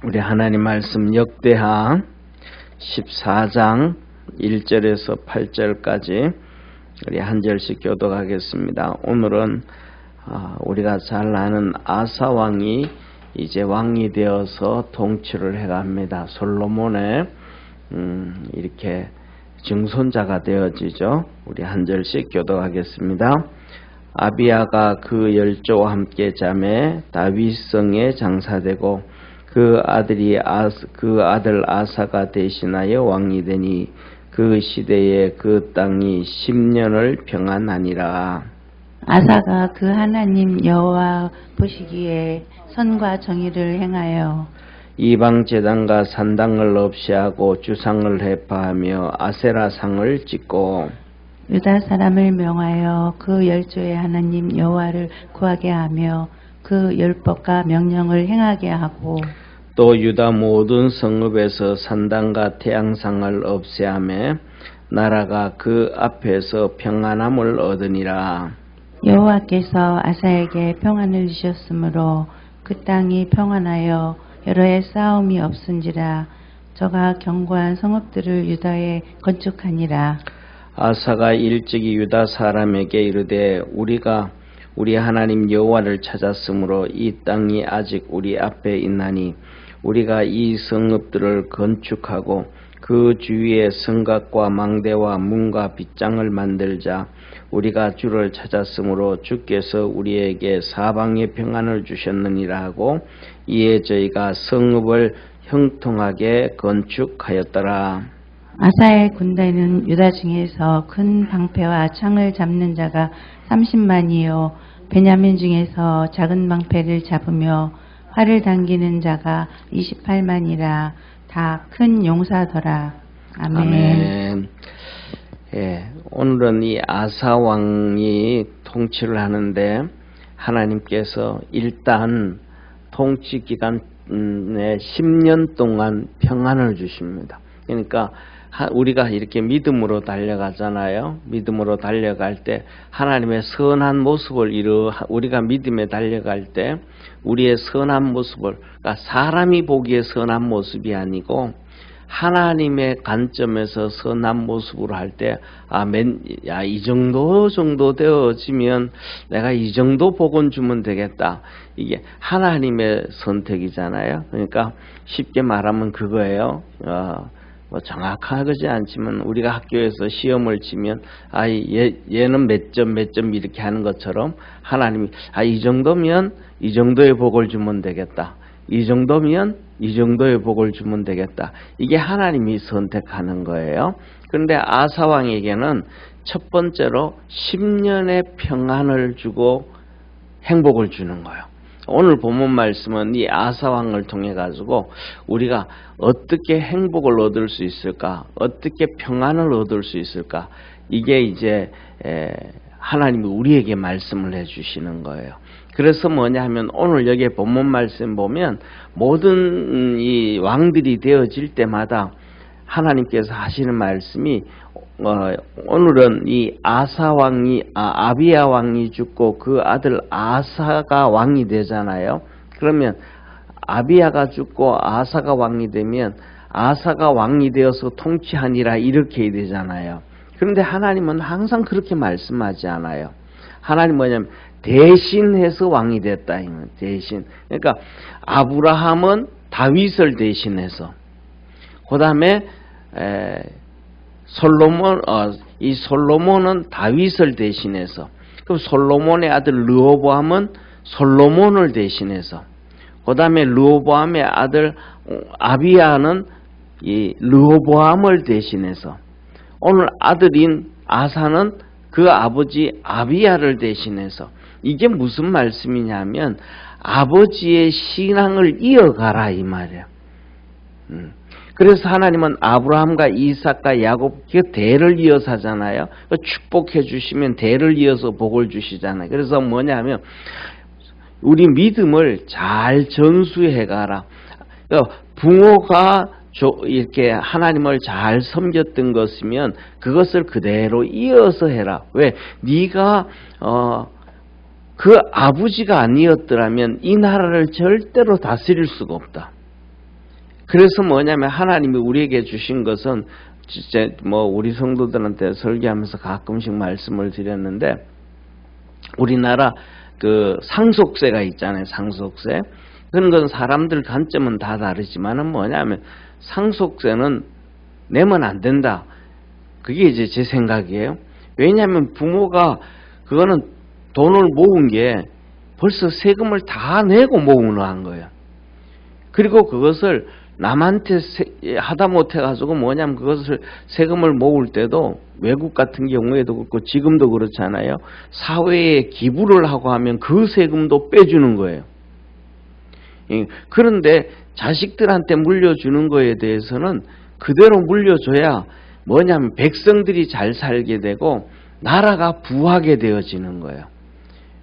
우리 하나님 말씀 역대하 14장 1절에서 8절까지 우리 한 절씩 교독하겠습니다. 오늘은 우리가 잘 아는 아사 왕이 이제 왕이 되어서 통치를 해갑니다. 솔로몬의 이렇게 증손자가 되어지죠. 우리 한 절씩 교독하겠습니다. 아비야가 그 열조와 함께 자매 다윗성에 장사되고 그 아들 아사가 대신하여 왕이 되니 그 시대에 그 땅이 10년을 평안하니라. 아사가 그 하나님 여호와 보시기에 선과 정의를 행하여 이방 제단과 산당을 없이 하고 주상을 해파하며 아세라상을 짓고 유다 사람을 명하여 그 열조의 하나님 여호와를 구하게 하며 그 율법과 명령을 행하게 하고 또 유다 모든 성읍에서 산당과 태양상을 없애하며 나라가 그 앞에서 평안함을 얻으니라. 여호와께서 아사에게 평안을 주셨으므로 그 땅이 평안하여 여러 해 싸움이 없은지라. 저가 견고한 성읍들을 유다에 건축하니라. 아사가 일찍이 유다 사람에게 이르되 우리가 우리 하나님 여호와를 찾았으므로 이 땅이 아직 우리 앞에 있나니 우리가 이 성읍들을 건축하고 그 주위에 성곽과 망대와 문과 빗장을 만들자. 우리가 주를 찾았으므로 주께서 우리에게 사방에 평안을 주셨느니라 하고 이에 저희가 성읍을 형통하게 건축하였더라. 아사의 군대는 유다 중에서 큰 방패와 창을 잡는 자가 30만이요 베냐민 중에서 작은 방패를 잡으며 활을 당기는 자가 28만이라. 다 큰 용사더라. 아멘. 예, 오늘은 이 아사 왕이 통치를 하는데 하나님께서 일단 통치 기간에 10년 동안 평안을 주십니다. 그러니까 우리가 이렇게 믿음으로 달려가잖아요. 믿음으로 달려갈 때 하나님의 선한 모습을 우리가 믿음에 달려갈 때 우리의 선한 모습을, 그러니까 사람이 보기에 선한 모습이 아니고 하나님의 관점에서 선한 모습으로 할 때, 이 정도 되어지면 내가 이 정도 복은 주면 되겠다. 이게 하나님의 선택이잖아요. 그러니까 쉽게 말하면 그거예요. 정확하지 않지만 우리가 학교에서 시험을 치면 얘는 몇 점 이렇게 하는 것처럼 하나님이 이 정도면 이 정도의 복을 주면 되겠다. 이 정도면 이 정도의 복을 주면 되겠다. 이게 하나님이 선택하는 거예요. 그런데 아사 왕에게는 첫 번째로 10년의 평안을 주고 행복을 주는 거예요. 오늘 본문 말씀은 이 아사 왕을 통해 가지고 우리가 어떻게 행복을 얻을 수 있을까? 어떻게 평안을 얻을 수 있을까? 이게 이제 하나님이 우리에게 말씀을 해주시는 거예요. 그래서 뭐냐 하면 오늘 여기 본문 말씀 보면 모든 이 왕들이 되어질 때마다 하나님께서 하시는 말씀이 오늘은 이 아비야 왕이 죽고 그 아들 아사가 왕이 되잖아요. 그러면 아비야가 죽고 아사가 왕이 되면 아사가 왕이 되어서 통치하니라 이렇게 되잖아요. 그런데 하나님은 항상 그렇게 말씀하지 않아요. 하나님 뭐냐면 대신해서 왕이 됐다. 대신. 그러니까 아브라함은 다윗을 대신해서, 그 다음에 솔로몬은 다윗을 대신해서, 그럼 솔로몬의 아들 르호보암은 솔로몬을 대신해서, 그 다음에 르호보암의 아들 아비야는 이 르호보암을 대신해서, 오늘 아들인 아사는 그 아버지 아비야를 대신해서. 이게 무슨 말씀이냐면 아버지의 신앙을 이어가라 이 말이에요. 그래서 하나님은 아브라함과 이삭과 야곱 그 대를 이어서 하잖아요. 축복해 주시면 대를 이어서 복을 주시잖아요. 그래서 뭐냐면 우리 믿음을 잘 전수해 가라. 부모가 이렇게 하나님을 잘 섬겼던 것이면 그것을 그대로 이어서 해라. 왜? 네가 그 아버지가 아니었더라면 이 나라를 절대로 다스릴 수가 없다. 그래서 뭐냐면 하나님이 우리에게 주신 것은 진짜 뭐 우리 성도들한테 설교하면서 가끔씩 말씀을 드렸는데, 우리나라 그 상속세가 있잖아요. 상속세. 그런 건 사람들 관점은 다 다르지만은 뭐냐면 상속세는 내면 안 된다. 그게 이제 제 생각이에요. 왜냐하면 부모가 그거는 돈을 모은 게 벌써 세금을 다 내고 모으는 거예요. 그리고 그것을 남한테 하다못해 가지고 뭐냐면 그것을 세금을 모을 때도 외국 같은 경우에도 그렇고 지금도 그렇잖아요. 사회에 기부를 하고 하면 그 세금도 빼주는 거예요. 그런데 자식들한테 물려주는 거에 대해서는 그대로 물려줘야 뭐냐면 백성들이 잘 살게 되고 나라가 부하게 되어지는 거예요.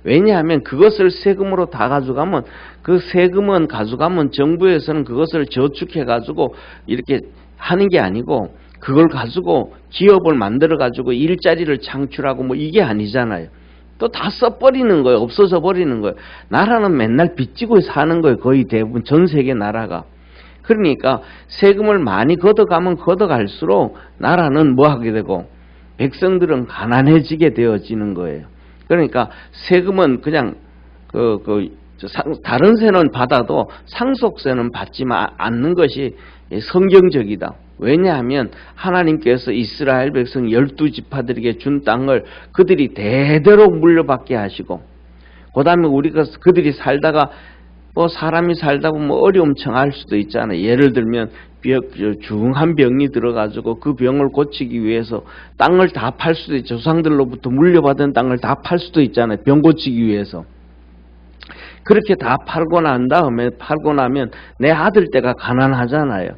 왜냐하면 그것을 세금으로 다 가져가면 그 세금은 가져가면 정부에서는 그것을 저축해 가지고 이렇게 하는 게 아니고 그걸 가지고 기업을 만들어 가지고 일자리를 창출하고 뭐 이게 아니잖아요. 또 다 써버리는 거예요. 없어져 버리는 거예요. 나라는 맨날 빚지고 사는 거예요. 거의 대부분 전 세계 나라가. 그러니까 세금을 많이 걷어가면 걷어갈수록 나라는 뭐 하게 되고 백성들은 가난해지게 되어지는 거예요. 그러니까 세금은 그냥 다른 세는 받아도 상속세는 받지 않는 것이 성경적이다. 왜냐하면 하나님께서 이스라엘 백성 12지파들에게 준 땅을 그들이 대대로 물려받게 하시고, 그 다음에 우리가 그들이 살다가 뭐 사람이 살다 보면 어려움 청할 수도 있잖아요. 예를 들면 중한 병이 들어가지고 그 병을 고치기 위해서 땅을 다 팔 수도 있죠. 조상들로부터 물려받은 땅을 다 팔 수도 있잖아요. 병 고치기 위해서. 그렇게 다 팔고 나면 내 아들 때가 가난하잖아요.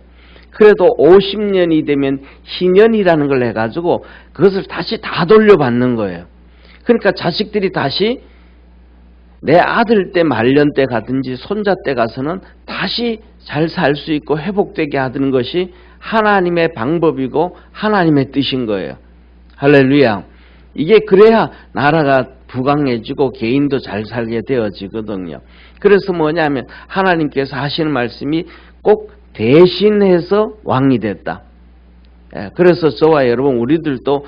그래도 50년이 되면 희년이라는 걸 해가지고 그것을 다시 다 돌려받는 거예요. 그러니까 자식들이 다시 내 아들 때 말년 때 가든지 손자 때 가서는 다시 잘 살 수 있고 회복되게 하는 것이 하나님의 방법이고 하나님의 뜻인 거예요. 할렐루야. 이게 그래야 나라가 부강해지고 개인도 잘 살게 되어지거든요. 그래서 뭐냐면 하나님께서 하시는 말씀이 꼭 대신해서 왕이 됐다. 그래서 저와 여러분 우리들도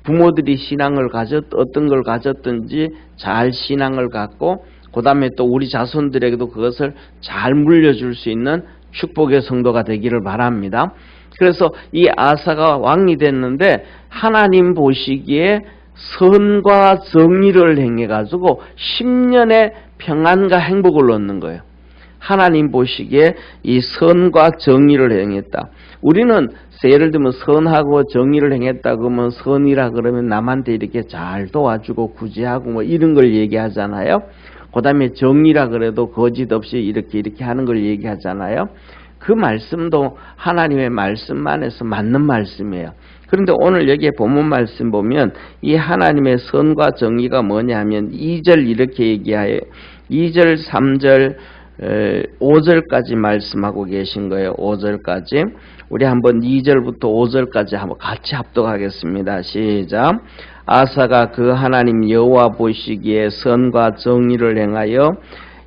부모들이 신앙을 어떤 걸 가졌든지 잘 신앙을 갖고 그 다음에 또 우리 자손들에게도 그것을 잘 물려줄 수 있는 축복의 성도가 되기를 바랍니다. 그래서 이 아사가 왕이 됐는데 하나님 보시기에 선과 정의를 행해가지고 10년의 평안과 행복을 얻는 거예요. 하나님 보시기에 이 선과 정의를 행했다. 우리는 예를 들면 선하고 정의를 행했다 그러면 선이라 그러면 남한테 이렇게 잘 도와주고 구제하고 뭐 이런 걸 얘기하잖아요. 그 다음에 정의라 그래도 거짓 없이 이렇게 하는 걸 얘기하잖아요. 그 말씀도 하나님의 말씀 안에서 맞는 말씀이에요. 그런데 오늘 여기에 본문 말씀 보면 이 하나님의 선과 정의가 뭐냐면 2절 이렇게 얘기해요. 2절, 3절, 5절까지 말씀하고 계신 거예요. 5절까지. 우리 한번 2절부터 5절까지 한번 같이 합독하겠습니다. 시작. 아사가 그 하나님 여호와 보시기에 선과 정의를 행하여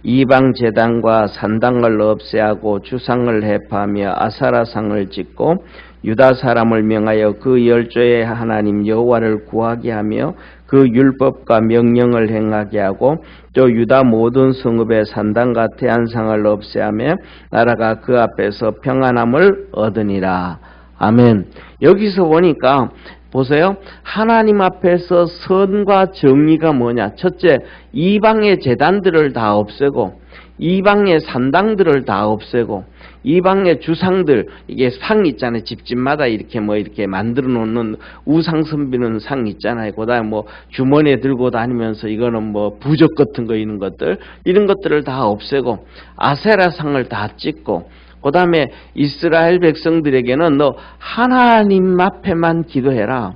이방 제단과 산당을 없애하고 주상을 해파하며 아사라상을 짓고 유다 사람을 명하여 그 열조의 하나님 여호와를 구하게 하며 그 율법과 명령을 행하게 하고 또 유다 모든 성읍의 산당과 태안상을 없애하며 나라가 그 앞에서 평안함을 얻으니라. 아멘. 여기서 보니까 보세요. 하나님 앞에서 선과 정의가 뭐냐? 첫째, 이방의 제단들을 다 없애고 이방의 산당들을 다 없애고 이방의 주상들, 이게 상 있잖아요. 집집마다 이렇게 만들어 놓는 우상 섬기는 상 있잖아요. 그다음에 뭐 주머니에 들고 다니면서 이거는 뭐 부적 같은 거 이런 것들을 다 없애고 아세라 상을 다 찍고 그다음에 이스라엘 백성들에게는 너 하나님 앞에만 기도해라.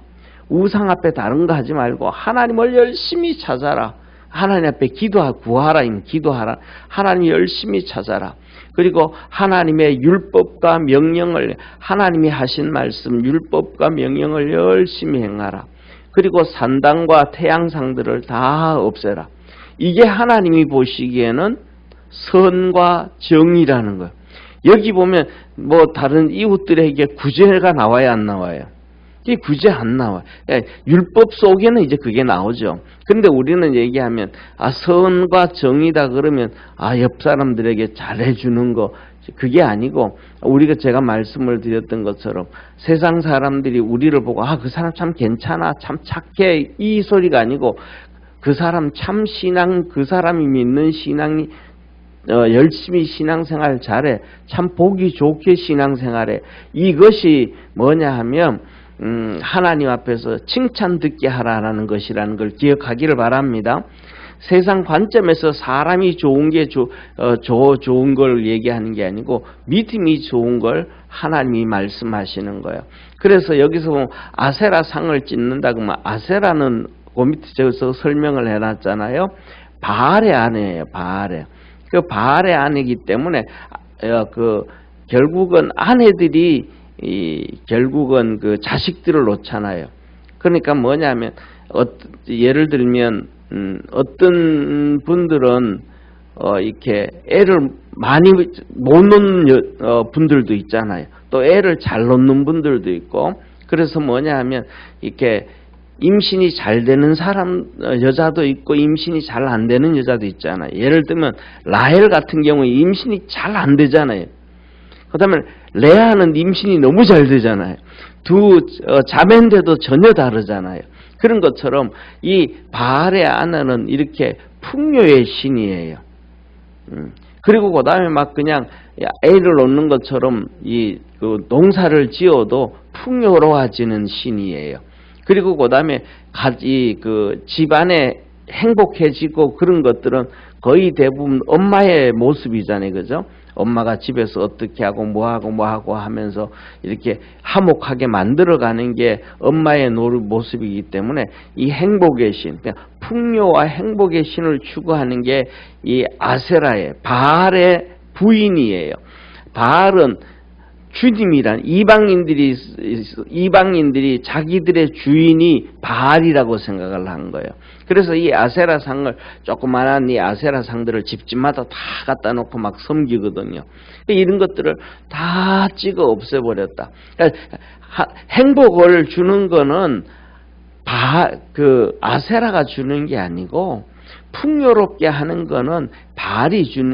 우상 앞에 다른 거 하지 말고 하나님을 열심히 찾아라. 하나님 앞에 구하라. 기도하라. 하나님 열심히 찾아라. 그리고 하나님의 율법과 명령을 하나님이 하신 말씀 율법과 명령을 열심히 행하라. 그리고 산당과 태양상들을 다 없애라. 이게 하나님이 보시기에는 선과 정의라는 거예요. 여기 보면 뭐 다른 이웃들에게 구제가 나와야 안 나와요? 이 구제 안 나와. 율법 속에는 이제 그게 나오죠. 근데 우리는 얘기하면 선과 정의다 그러면 옆 사람들에게 잘해주는 거, 그게 아니고 우리가 제가 말씀을 드렸던 것처럼 세상 사람들이 우리를 보고 그 사람 참 괜찮아, 참 착해, 이 소리가 아니고 그 사람 참 신앙, 그 사람이 믿는 신앙이 열심히 신앙생활 잘해, 참 보기 좋게 신앙생활해. 이것이 뭐냐 하면 하나님 앞에서 칭찬 듣게 하라는 것이라는 걸 기억하기를 바랍니다. 세상 관점에서 사람이 좋은 게 좋은 걸 얘기하는 게 아니고 믿음이 좋은 걸 하나님이 말씀하시는 거예요. 그래서 여기서 보면 아세라 상을 찢는다 그러면 아세라는 그 밑에 저기서 설명을 해놨잖아요. 바알의 아내예요. 바알의. 그 바알의 아내이기 때문에 결국은 아내들이 결국은 그 자식들을 놓잖아요. 그러니까 뭐냐면 예를 들면 어떤 분들은 이렇게 애를 많이 못 놓는 분들도 있잖아요. 또 애를 잘 놓는 분들도 있고. 그래서 뭐냐 하면 이렇게 임신이 잘 되는 여자도 있고 임신이 잘 안 되는 여자도 있잖아요. 예를 들면 라헬 같은 경우에 임신이 잘 안 되잖아요. 그다음에 레아는 임신이 너무 잘 되잖아요. 두 자매인데도 전혀 다르잖아요. 그런 것처럼 이 바알의 아내는 이렇게 풍요의 신이에요. 그리고 그다음에 막 그냥 애를 놓는 것처럼 그 농사를 지어도 풍요로워지는 신이에요. 그리고 그다음에 그 집안에 행복해지고 그런 것들은 거의 대부분 엄마의 모습이잖아요. 그죠? 엄마가 집에서 어떻게 하고 뭐하고 하면서 이렇게 화목하게 만들어가는 게 엄마의 모습이기 때문에 이 행복의 신, 그러니까 풍요와 행복의 신을 추구하는 게 이 아세라의 바알의 부인이에요. 바알은 주님이란 이방인들이 자기들의 주인이 바알이라고 생각을 한 거예요. 그래서 이 아세라 상을 조그만한 이 아세라 상들을 집집마다 다 갖다 놓고 막 섬기거든요. 이런 것들을 다 찍어 없애버렸다. 그러니까 행복을 주는 거는 아세라가 주는 게 아니고 풍요롭게 하는 거는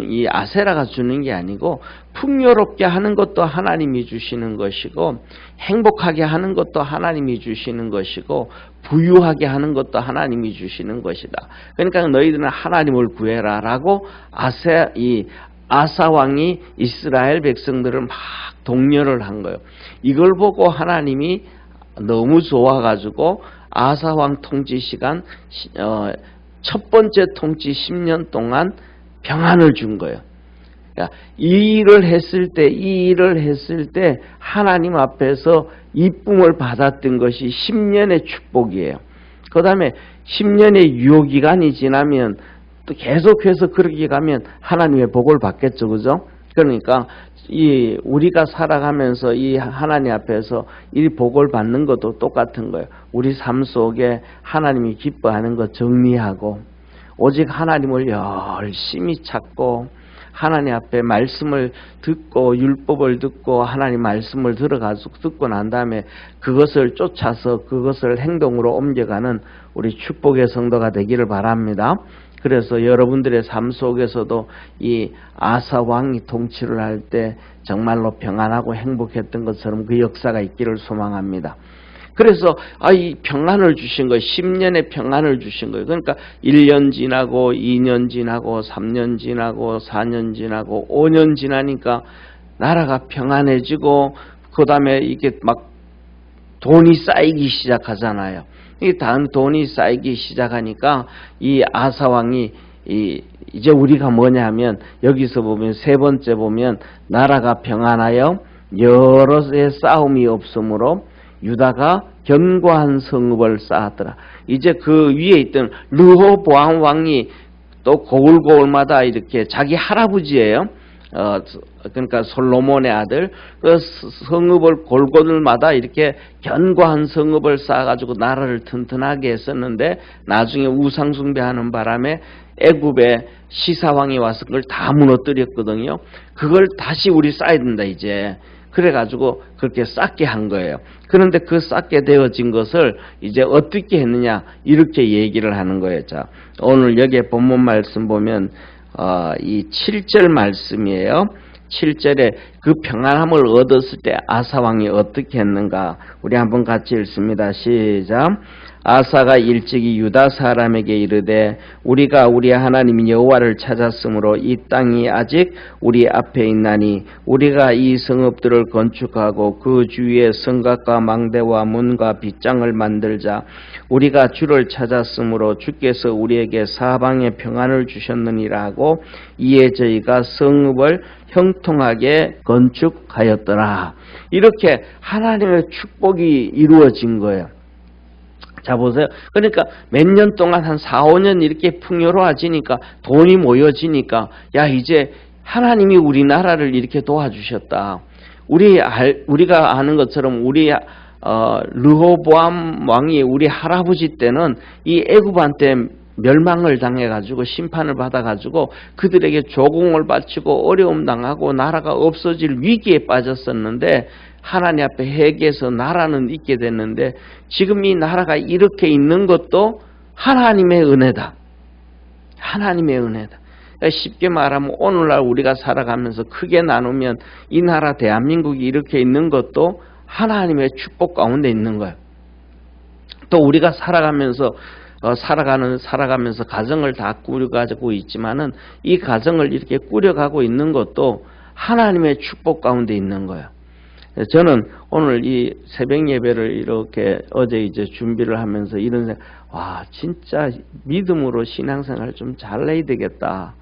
이 아세라가 주는 게 아니고 풍요롭게 하는 것도 하나님이 주시는 것이고 행복하게 하는 것도 하나님이 주시는 것이고 부유하게 하는 것도 하나님이 주시는 것이다. 그러니까 너희들은 하나님을 구해라라고 아사 왕이 이스라엘 백성들을 막 독려를 한 거예요. 이걸 보고 하나님이 너무 좋아가지고 아사 왕 통치 시간 첫 번째 통치 10년 동안 평안을 준 거예요. 그러니까 이 일을 했을 때 하나님 앞에서 이쁨을 받았던 것이 10년의 축복이에요. 그 다음에 10년의 유효기간이 지나면 또 계속해서 그렇게 가면 하나님의 복을 받겠죠. 그죠? 그러니까 우리가 살아가면서 이 하나님 앞에서 이 복을 받는 것도 똑같은 거예요. 우리 삶 속에 하나님이 기뻐하는 것 정리하고 오직 하나님을 열심히 찾고 하나님 앞에 말씀을 듣고 율법을 듣고 하나님 말씀을 들어가서 듣고 난 다음에 그것을 쫓아서 그것을 행동으로 옮겨가는 우리 축복의 성도가 되기를 바랍니다. 그래서 여러분들의 삶 속에서도 이 아사 왕이 통치를 할 때 정말로 평안하고 행복했던 것처럼 그 역사가 있기를 소망합니다. 그래서 이 평안을 주신 거예요. 10년의 평안을 주신 거예요. 그러니까 1년 지나고 2년 지나고 3년 지나고 4년 지나고 5년 지나니까 나라가 평안해지고 그 다음에 이게 막 돈이 쌓이기 시작하잖아요. 이 다음 돈이 쌓이기 시작하니까 이 아사 왕이 이제 우리가 뭐냐 하면 여기서 보면 세 번째 보면 나라가 평안하여 여러의 싸움이 없으므로 유다가 견고한 성읍을 쌓았더라. 이제 그 위에 있던 르호보암 왕이 또 고을고을마다 이렇게 자기 할아버지예요. 그러니까 솔로몬의 아들 그 성읍을 골고들마다 이렇게 견고한 성읍을 쌓아가지고 나라를 튼튼하게 했었는데 나중에 우상숭배하는 바람에 애굽에 시사왕이 와서 그걸 다 무너뜨렸거든요. 그걸 다시 우리 쌓아야 된다 이제. 그래가지고 그렇게 쌓게 한 거예요. 그런데 그 쌓게 되어진 것을 이제 어떻게 했느냐 이렇게 얘기를 하는 거예요. 자, 오늘 여기에 본문 말씀 보면 이 7절 말씀이에요. 7절에 그 평안함을 얻었을 때 아사왕이 어떻게 했는가 우리 한번 같이 읽습니다. 시작. 아사가 일찍이 유다 사람에게 이르되 우리가 우리 하나님 여호와를 찾았으므로 이 땅이 아직 우리 앞에 있나니 우리가 이 성읍들을 건축하고 그 주위에 성곽과 망대와 문과 빗장을 만들자. 우리가 주를 찾았으므로 주께서 우리에게 사방에 평안을 주셨느니라 하고 이에 저희가 성읍을 형통하게 건축하였더라. 이렇게 하나님의 축복이 이루어진 거예요. 자 보세요. 그러니까 몇 년 동안 한 4, 5년 이렇게 풍요로워지니까 돈이 모여지니까 야 이제 하나님이 우리나라를 이렇게 도와주셨다. 우리가 아는 것처럼 우리 르호보암 왕이 우리 할아버지 때는 이 애굽한테 멸망을 당해가지고 심판을 받아가지고 그들에게 조공을 바치고 어려움 당하고 나라가 없어질 위기에 빠졌었는데 하나님 앞에 회개해서 나라는 있게 됐는데 지금 이 나라가 이렇게 있는 것도 하나님의 은혜다. 하나님의 은혜다. 그러니까 쉽게 말하면 오늘날 우리가 살아가면서 크게 나누면 이 나라 대한민국이 이렇게 있는 것도 하나님의 축복 가운데 있는 거예요. 또 우리가 살아가면서 가정을 다 꾸려가지고 있지만은 이 가정을 이렇게 꾸려가고 있는 것도 하나님의 축복 가운데 있는 거예요. 저는 오늘 이 새벽 예배를 이렇게 어제 이제 준비를 하면서 이런 생각, 와, 진짜 믿음으로 신앙생활 좀 잘해야 되겠다.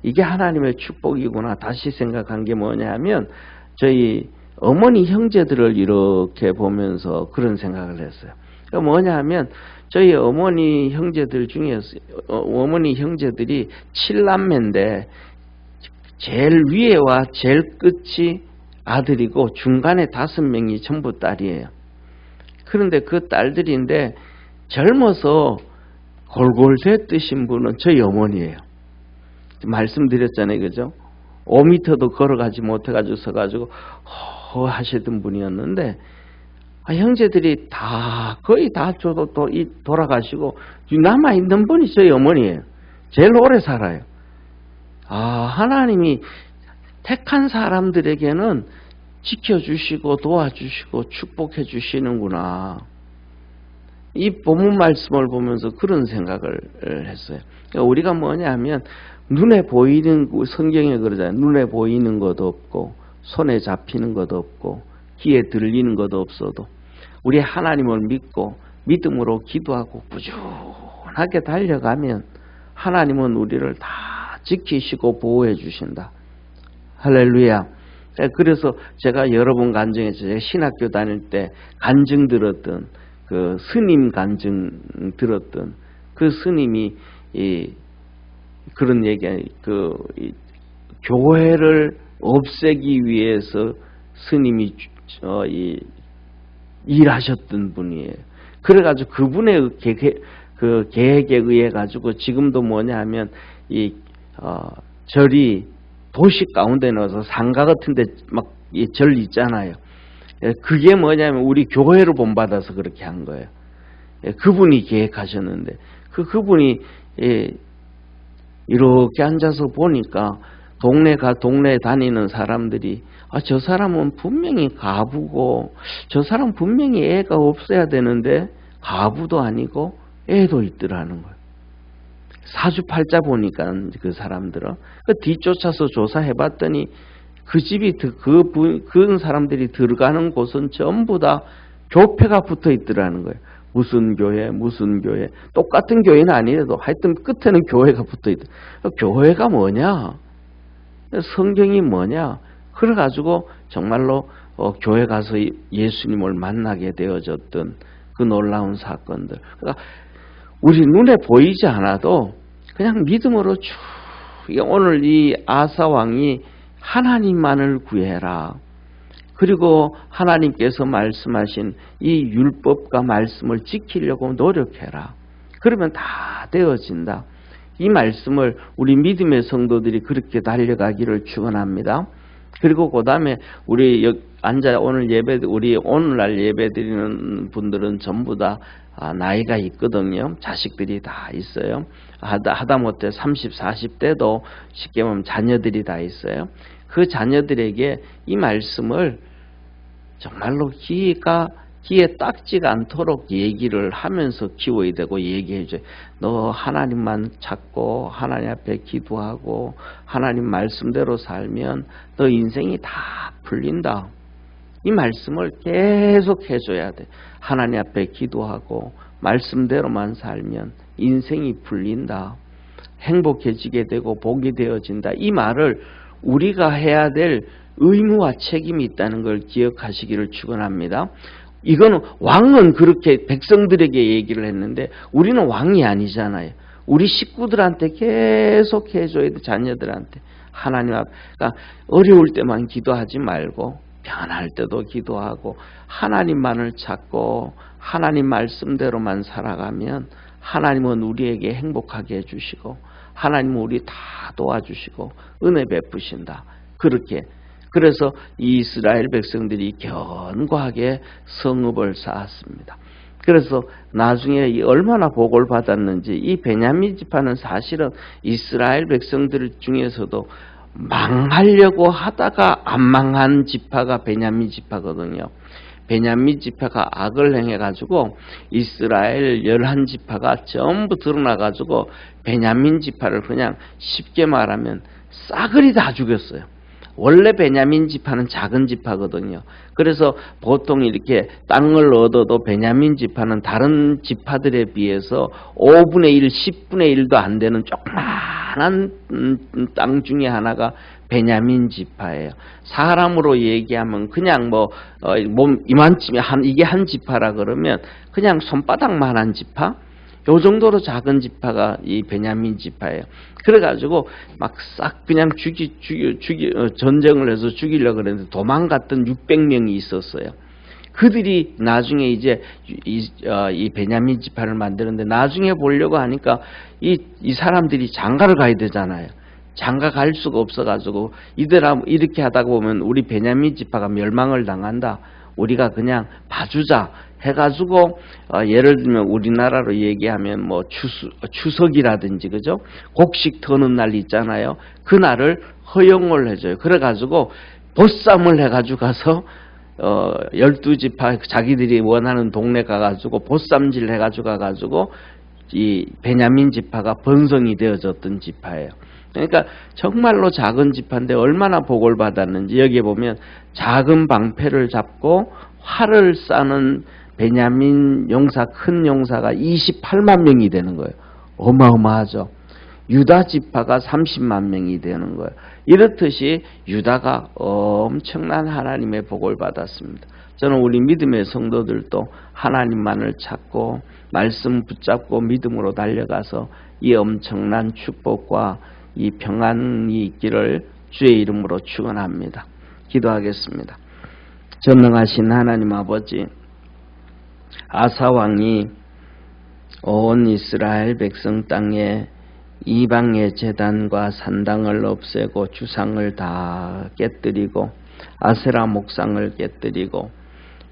이게 하나님의 축복이구나. 다시 생각한 게 뭐냐 하면 저희 어머니 형제들을 이렇게 보면서 그런 생각을 했어요. 그러니까 뭐냐 하면 저희 어머니 형제들 중에서 어머니 형제들이 7남매인데 제일 위에와 제일 끝이 아들이고 중간에 5명이 전부 딸이에요. 그런데 그 딸들인데 젊어서 골골 되신 분은 저희 어머니예요. 말씀드렸잖아요. 그죠? 5m도 걸어가지 못해가지고 서가지고 하시던 분이었는데 형제들이 거의 다 저도 또 돌아가시고 남아있는 분이 저희 어머니예요. 제일 오래 살아요. 하나님이 택한 사람들에게는 지켜주시고 도와주시고 축복해 주시는구나. 이 본문 말씀을 보면서 그런 생각을 했어요. 그러니까 우리가 뭐냐 하면 눈에 보이는, 성경에 그러잖아요. 눈에 보이는 것도 없고 손에 잡히는 것도 없고 귀에 들리는 것도 없어도 우리 하나님을 믿고 믿음으로 기도하고 꾸준하게 달려가면 하나님은 우리를 다 지키시고 보호해 주신다. 할렐루야. 그래서 제가 여러 번 간증해서 제가 신학교 다닐 때 간증 들었던 그 스님 간증 들었던 그 스님이 그런 얘기, 교회를 없애기 위해서 스님이 일하셨던 분이에요. 그래가지고 그분의 그 계획에 의해 가지고 지금도 뭐냐 하면 절이 도시 가운데 넣어서 상가 같은데 막 절 있잖아요. 그게 뭐냐면 우리 교회로 본받아서 그렇게 한 거예요. 그분이 계획하셨는데 그분이 이렇게 앉아서 보니까 동네 다니는 사람들이 저 사람은 분명히 가부고 저 사람 분명히 애가 없어야 되는데 가부도 아니고 애도 있더라는 거예요. 사주팔자 보니까 그 사람들은 뒤쫓아서 조사해봤더니 그 집이 그런 사람들이 들어가는 곳은 전부 다 교패가 붙어 있더라는 거예요. 무슨 교회 똑같은 교회는 아니래도 하여튼 끝에는 교회가 붙어 있다. 교회가 뭐냐? 성경이 뭐냐? 그래가지고 정말로 교회 가서 예수님을 만나게 되어졌던 그 놀라운 사건들. 그러니까 우리 눈에 보이지 않아도 그냥 믿음으로 쭉 오늘 이 아사 왕이 하나님만을 구해라. 그리고 하나님께서 말씀하신 이 율법과 말씀을 지키려고 노력해라. 그러면 다 되어진다. 이 말씀을 우리 믿음의 성도들이 그렇게 달려가기를 축원합니다. 그리고 그 다음에 우리 오늘 예배, 우리 오늘날 예배 드리는 분들은 전부 다 나이가 있거든요. 자식들이 다 있어요. 하다못해 30, 40대도 쉽게 보면 자녀들이 다 있어요. 그 자녀들에게 이 말씀을 정말로 귀에 딱지가 않도록 얘기를 하면서 키워야 되고 얘기해줘요. 너 하나님만 찾고 하나님 앞에 기도하고 하나님 말씀대로 살면 너 인생이 다 풀린다. 이 말씀을 계속 해줘야 돼. 하나님 앞에 기도하고 말씀대로만 살면 인생이 풀린다. 행복해지게 되고 복이 되어진다. 이 말을 우리가 해야 될 의무와 책임이 있다는 걸 기억하시기를 축원합니다. 이거는 왕은 그렇게 백성들에게 얘기를 했는데 우리는 왕이 아니잖아요. 우리 식구들한테 계속 해줘야 돼. 자녀들한테. 하나님 앞, 그러니까 어려울 때만 기도하지 말고 편할 때도 기도하고 하나님만을 찾고 하나님 말씀대로만 살아가면 하나님은 우리에게 행복하게 해주시고 하나님은 우리 다 도와주시고 은혜 베푸신다. 그렇게. 그래서 이스라엘 백성들이 견고하게 성읍을 쌓았습니다. 그래서 나중에 얼마나 복을 받았는지 이 베냐민 지파는 사실은 이스라엘 백성들 중에서도 망하려고 하다가 안 망한 지파가 베냐민 지파거든요. 베냐민 지파가 악을 행해가지고 이스라엘 11지파가 전부 드러나가지고 베냐민 지파를 그냥 쉽게 말하면 싸그리 다 죽였어요. 원래 베냐민 지파는 작은 지파거든요. 그래서 보통 이렇게 땅을 얻어도 베냐민 지파는 다른 지파들에 비해서 5분의 1, 10분의 1도 안 되는 조그마한 땅 중에 하나가 베냐민 지파예요. 사람으로 얘기하면 그냥 몸 이만쯤에 이게 한 지파라 그러면 그냥 손바닥만한 지파? 요 정도로 작은 지파가 이 베냐민 지파예요. 그래가지고 막 싹 그냥 전쟁을 해서 죽이려고 그랬는데 도망갔던 600명이 있었어요. 그들이 나중에 이제 이 베냐민 지파를 만드는데 나중에 보려고 하니까 이 사람들이 장가를 가야 되잖아요. 장가 갈 수가 없어가지고 이렇게 하다가 보면 우리 베냐민 지파가 멸망을 당한다. 우리가 그냥 봐주자 해가지고 예를 들면 우리나라로 얘기하면 뭐 추석이라든지 그죠? 곡식 터는 날 있잖아요. 그날을 허용을 해줘요. 그래가지고 보쌈을 해가지고 가서 12지파 자기들이 원하는 동네 가가지고 보쌈질 해가지고 가가지고 이 베냐민 지파가 번성이 되어졌던 지파예요. 그러니까 정말로 작은 지파인데 얼마나 복을 받았는지 여기에 보면 작은 방패를 잡고 활을 쏴는 베냐민 용사, 큰 용사가 28만 명이 되는 거예요. 어마어마하죠. 유다 지파가 30만 명이 되는 거예요. 이렇듯이 유다가 엄청난 하나님의 복을 받았습니다. 저는 우리 믿음의 성도들도 하나님만을 찾고 말씀 붙잡고 믿음으로 달려가서 이 엄청난 축복과 이 평안이 있기를 주의 이름으로 축원합니다. 기도하겠습니다. 전능하신 하나님 아버지, 아사 왕이 온 이스라엘 백성 땅에 이방의 제단과 산당을 없애고 주상을 다 깨뜨리고 아세라 목상을 깨뜨리고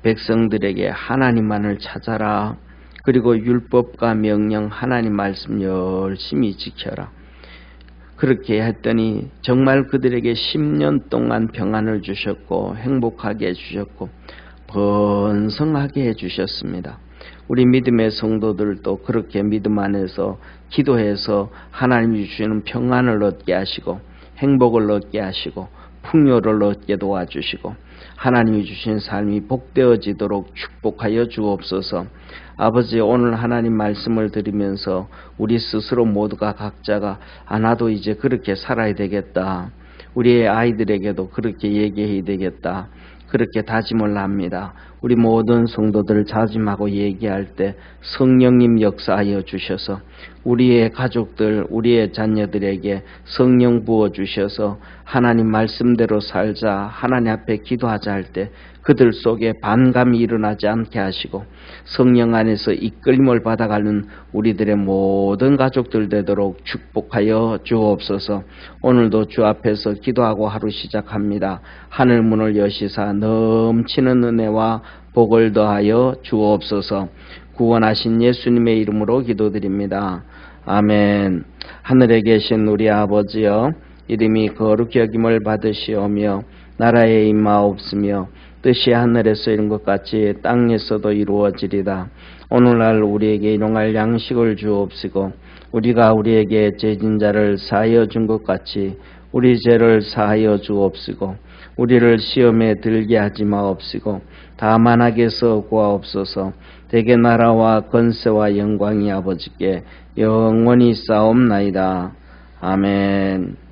백성들에게 하나님만을 찾아라. 그리고 율법과 명령 하나님 말씀 열심히 지켜라. 그렇게 했더니 정말 그들에게 10년 동안 평안을 주셨고 행복하게 해주셨고 번성하게 해주셨습니다. 우리 믿음의 성도들도 그렇게 믿음 안에서 기도해서 하나님이 주시는 평안을 얻게 하시고 행복을 얻게 하시고 풍요를 얻게 도와주시고 하나님이 주신 삶이 복되어지도록 축복하여 주옵소서. 아버지, 오늘 하나님 말씀을 들으면서 우리 스스로 모두가 각자가 나도 이제 그렇게 살아야 되겠다. 우리의 아이들에게도 그렇게 얘기해야 되겠다. 그렇게 다짐을 합니다. 우리 모든 성도들 다짐하고 얘기할 때 성령님 역사하여 주셔서 우리의 가족들, 우리의 자녀들에게 성령 부어 주셔서 하나님 말씀대로 살자, 하나님 앞에 기도하자 할 때 그들 속에 반감이 일어나지 않게 하시고 성령 안에서 이끌림을 받아가는 우리들의 모든 가족들 되도록 축복하여 주옵소서. 오늘도 주 앞에서 기도하고 하루 시작합니다. 하늘 문을 여시사 넘치는 은혜와 복을 더하여 주옵소서. 구원하신 예수님의 이름으로 기도드립니다. 아멘. 하늘에 계신 우리 아버지여, 이름이 거룩히 여김을 받으시오며 나라에 임하옵으며 뜻이 하늘에서 이룬 것 같이 땅에서도 이루어지리다. 오늘날 우리에게 일용할 양식을 주옵시고 우리가 우리에게 죄진 자를 사하여 준 것 같이 우리 죄를 사하여 주옵시고 우리를 시험에 들게 하지 마옵시고 다만 악에서 구하옵소서. 대개 나라와 권세와 영광이 아버지께 영원히 싸움나이다. 아멘.